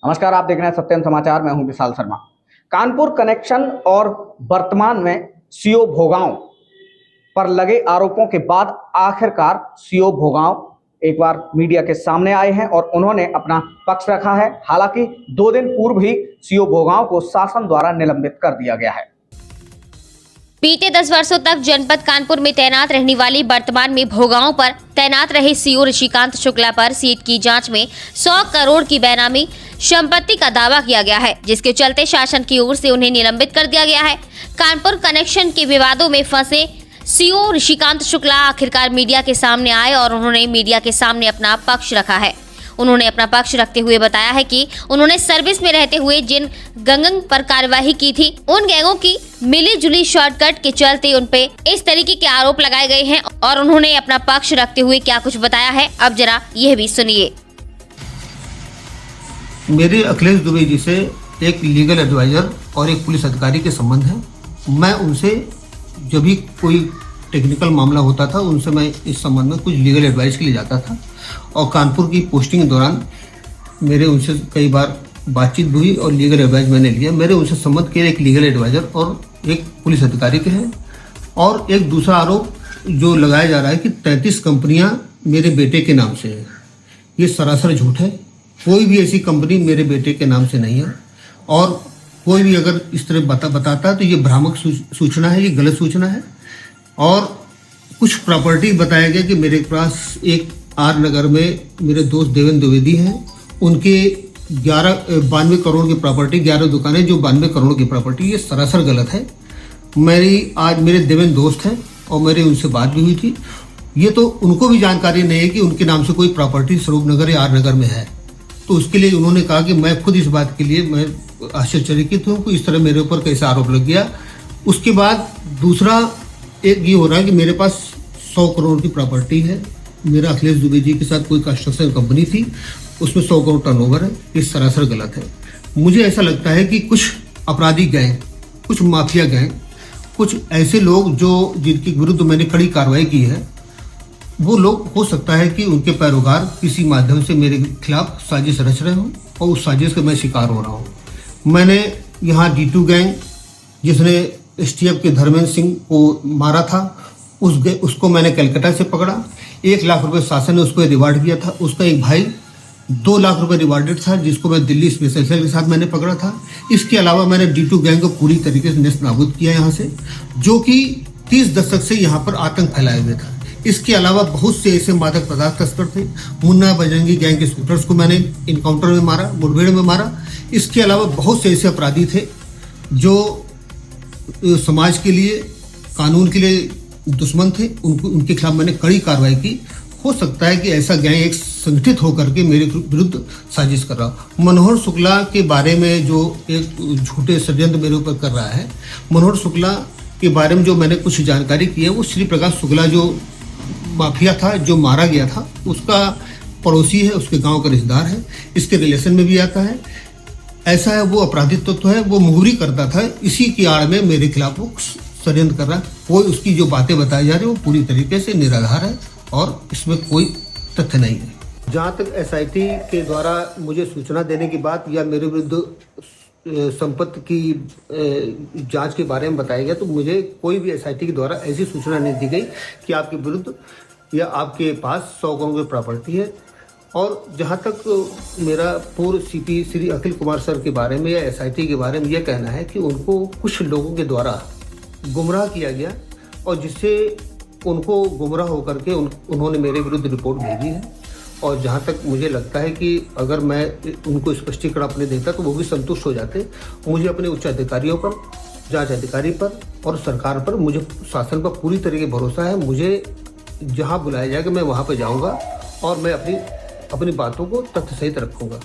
नमस्कार, आप देख रहे हैं सत्यम समाचार। मैं हूं विशाल शर्मा। कानपुर कनेक्शन और वर्तमान में सीओ भोगांव पर लगे आरोपों के बाद आखिरकार सीओ भोगांव एक बार मीडिया के सामने आए हैं और उन्होंने अपना पक्ष रखा है। हालांकि 2 दिन पूर्व ही सीओ भोगांव को शासन द्वारा निलंबित कर दिया गया है। बीते 10 वर्षों तक जनपद कानपुर में तैनात रहने वाली वर्तमान में भोगांव पर तैनात रहे सीओ ऋषिकांत शुक्ला पर सीट की जांच में 100 करोड़ की बेनामी संपत्ति का दावा किया गया है, जिसके चलते शासन की ओर से उन्हें निलंबित कर दिया गया है। कानपुर कनेक्शन के विवादों में फंसे सीओ ऋषिकांत शुक्ला आखिरकार मीडिया के सामने आए और उन्होंने मीडिया के सामने अपना पक्ष रखा है। उन्होंने अपना पक्ष रखते हुए बताया है कि उन्होंने सर्विस में रहते हुए जिन गैंगों पर कार्यवाही की थी, उन गैंगों की मिली जुली शॉर्टकट के चलते उन पे इस तरीके के आरोप लगाए गए हैं और उन्होंने अपना पक्ष रखते हुए क्या कुछ बताया है, अब जरा यह भी सुनिए। मेरे अखिलेश दुबे जी से एक लीगल एडवाइजर और एक पुलिस अधिकारी के संबंध है। मैं उनसे जब भी कोई टेक्निकल मामला होता था, उनसे मैं इस संबंध में कुछ लीगल एडवाइस के लिए जाता था और कानपुर की पोस्टिंग के दौरान मेरे उनसे कई बार बातचीत हुई और लीगल एडवाइस मैंने लिया। मेरे उनसे संबंध के एक लीगल एडवाइजर और एक पुलिस अधिकारी के हैं। और एक दूसरा आरोप जो लगाया जा रहा है कि 33 कंपनियां मेरे बेटे के नाम से है, ये सरासर झूठ है। कोई भी ऐसी कंपनी मेरे बेटे के नाम से नहीं है और कोई भी अगर इस तरह बताता है तो ये भ्रामक सूचना है, ये गलत सूचना है। और कुछ प्रॉपर्टी बताया गया कि मेरे पास एक आर नगर में मेरे दोस्त देवेंद्र द्विवेदी हैं, उनके 92 करोड़ की प्रॉपर्टी, 11 दुकानें जो 92 करोड़ की प्रॉपर्टी, ये सरासर गलत है। आज मेरे देवेंद्र दोस्त हैं और मेरी उनसे बात भी हुई थी। ये तो उनको भी जानकारी नहीं है कि उनके नाम से कोई प्रॉपर्टी स्वरूप नगर या आर नगर में है। तो उसके लिए उन्होंने कहा कि मैं खुद इस बात के लिए मैं आश्चर्यचकित हूँ कि इस तरह मेरे ऊपर कैसा आरोप लग गया। उसके बाद दूसरा एक ये हो रहा है कि मेरे पास 100 करोड़ की प्रॉपर्टी है। मेरा अखिलेश दुबे जी के साथ कोई कंस्ट्रक्शन कंपनी थी, उसमें 100 करोड़ टर्नओवर है। ये सरासर गलत है। मुझे ऐसा लगता है कि कुछ अपराधी गैंग, कुछ माफिया गैंग, कुछ ऐसे लोग जो जिनके विरुद्ध मैंने कड़ी कार्रवाई की है, वो लोग हो सकता है कि उनके पैरोकार किसी माध्यम से मेरे खिलाफ साजिश रच रहे हों और उस साजिश का मैं शिकार हो रहा हूँ। मैंने यहाँ D2 गैंग जिसने STF के धर्मेंद्र सिंह को मारा था, उसको मैंने कलकत्ता से पकड़ा। 1 लाख रुपए शासन ने उसको रिवार्ड किया था। उसका एक भाई 2 लाख रुपए रिवार्डेड था, जिसको मैं दिल्ली स्पेशल सेल के साथ मैंने पकड़ा था। इसके अलावा मैंने D2 गैंग को पूरी तरीके से नेस्त नाबूद किया यहाँ से, जो कि 30 दशक से यहाँ पर आतंक फैलाए हुए था। इसके अलावा बहुत से ऐसे मादक पदार्थ तस्कर थे। मुन्ना बजरंगी गैंग के स्कूटर्स को मैंने इनकाउंटर में मारा, मुठभेड़ में मारा। इसके अलावा बहुत से ऐसे अपराधी थे जो समाज के लिए, कानून के लिए दुश्मन थे। उनके खिलाफ मैंने कड़ी कार्रवाई की। हो सकता है कि ऐसा गैंग एक संगठित होकर के मेरे विरुद्ध साजिश कर रहा हो। मनोहर शुक्ला के बारे में जो एक झूठे षड्यंत्र मेरे ऊपर कर रहा है, मनोहर शुक्ला के बारे में जो मैंने कुछ जानकारी की है, वो श्री प्रकाश शुक्ला जो माफिया था, जो मारा गया था, उसका पड़ोसी है, उसके गांव का रिश्तेदार है, इसके रिलेशन में भी आता है। ऐसा है, वो अपराधी तत्व है, वो मुहरी करता था। इसी की आड़ में मेरे खिलाफ वो षड्यंत्र कर रहा है। कोई उसकी जो बातें बताई जा रही है वो पूरी तरीके से निराधार है और इसमें कोई तथ्य नहीं है। जहाँ तक SIT के द्वारा मुझे सूचना देने की बात या मेरे विरुद्ध संपत्ति की जांच के बारे में बताया गया, तो मुझे कोई भी SIT के द्वारा ऐसी सूचना नहीं दी गई कि आपके विरुद्ध या आपके पास 100 करोड़ की प्रॉपर्टी है। और जहाँ तक मेरा पूर्व CP श्री अखिल कुमार सर के बारे में या SIT के बारे में यह कहना है कि उनको कुछ लोगों के द्वारा गुमराह किया गया और जिससे उनको गुमराह होकर के उन्होंने मेरे विरुद्ध रिपोर्ट भेजी है। और जहाँ तक मुझे लगता है कि अगर मैं उनको स्पष्टीकरण अपने देता तो वो भी संतुष्ट हो जाते। मुझे अपने उच्च अधिकारियों पर, जांच अधिकारी पर और सरकार पर, मुझे शासन पर पूरी तरीके भरोसा है। मुझे जहाँ बुलाया जाएगा मैं वहाँ पर जाऊँगा और मैं अपनी बातों को तथ्य सहित रखूँगा।